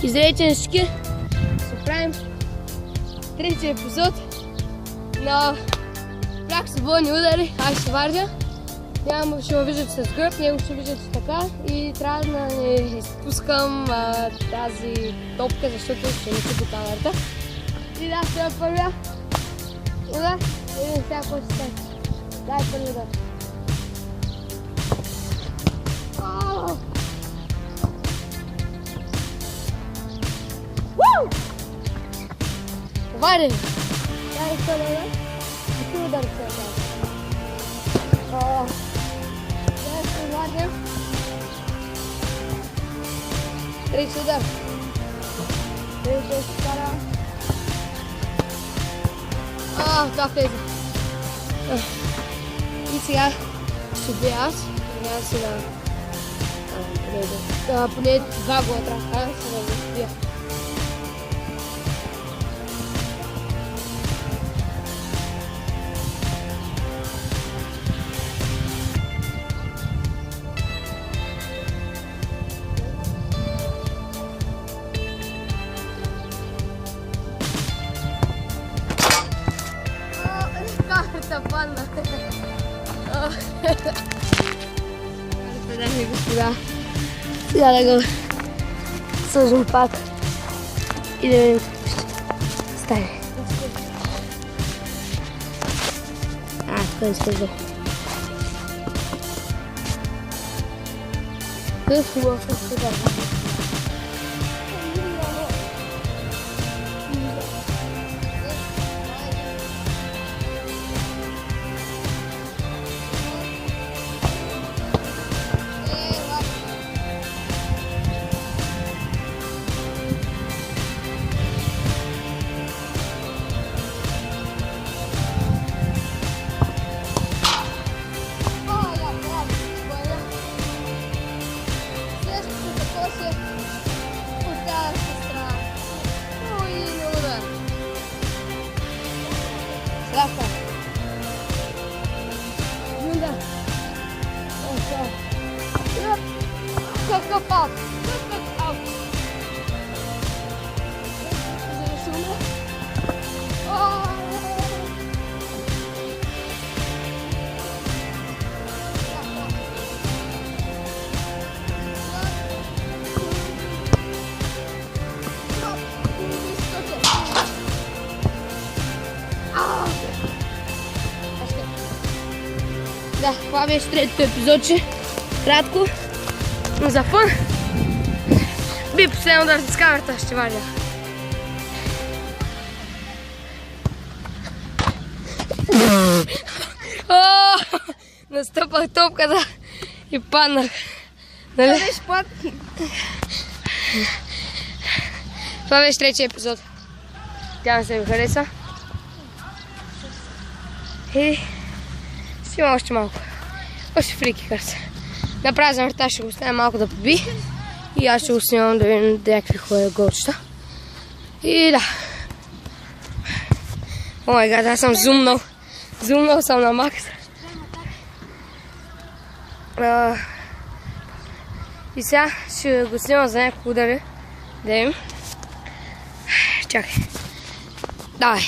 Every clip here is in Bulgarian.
изреченички. Ще правим третия епизод на прак свободни удари. Аз ще вардя. Ще ме виждате с гръб, него ще виждате така и трябва да не изпускам тази топка, защото ще не купи камерата. И да, сега първия удар. Видим сега какво ще стане. Дай първи удар. Вари! Дай първи удар. И ти удар сега. Трети удар. Трети стара. Това влезе. И сега ще бия аз. Няма си да... Поне два гола трябва да го бия. Падна. Дами и господа, сега да го сложим пак и да видим какво ще стане. Тук не сложил. Тук хубаво ще се дава. Какъв аут! Какъв аут! Да, това беше третото епизодче. Кратко, но за фън. Би последно удар с камерата, ще вадя. Настъпах топката и паднах. Нали? Това беше третия епизод. Тя се ви хареса. И си има още малко. Още фрики харса. На празен врата ще го оставя малко да поби. И аз ще го снимам да видим някакви хубави голчета. И да. О май гад, аз съм зумнал. Зумнал съм на макс. И сега ще го снимам за някакво удари. Да видим. Чакай. Давай.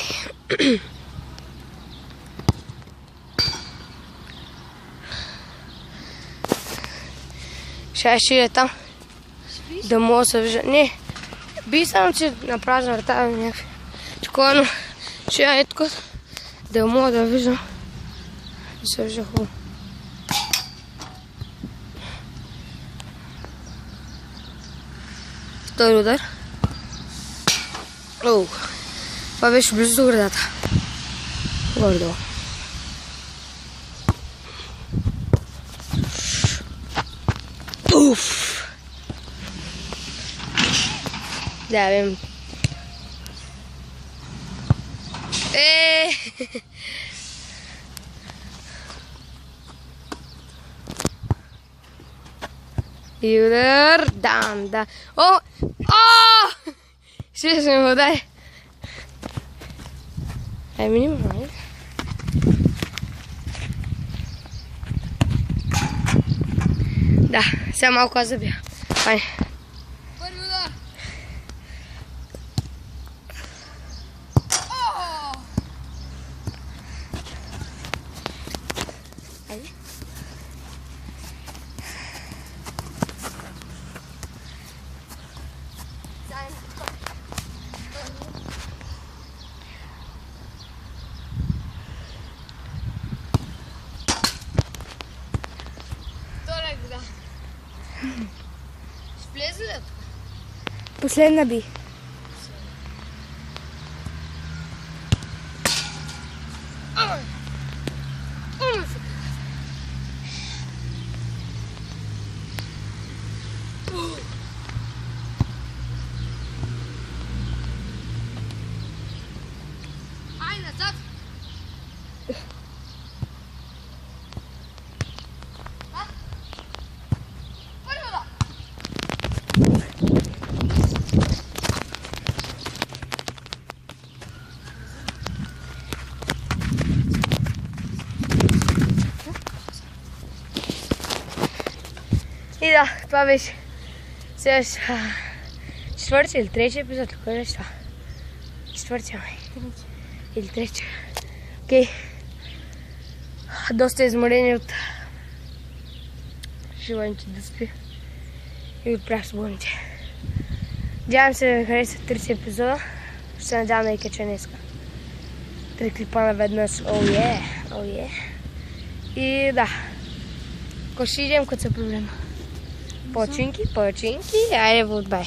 Ще е там. Да мога да се вижда. Не. Би само, че на празна врата някакви. Такова, но ще е тук. Да мога да виждам. Да се вижда хубаво. Втори удар. Това беше близо до градата. Горе-долу. Да, видим. И удар. Да. О! Ще се му дай. Минимум, нали? Да, сега малко аз забия. Първи удар. Последна би. Ай, назад! И да, това беше четвърти или трети епизод, кой беше това? Четвърти, или трети. Окей. Доста изморени от желанието да спи и от прах свободните. Надявам се да ви харесат 30 епизода. Ще се надявам да ги кача днеска. 3 клипа наведнъж. Oh yeah. И да. Ако ще идем, като са проблема. Починки. Айде, бай.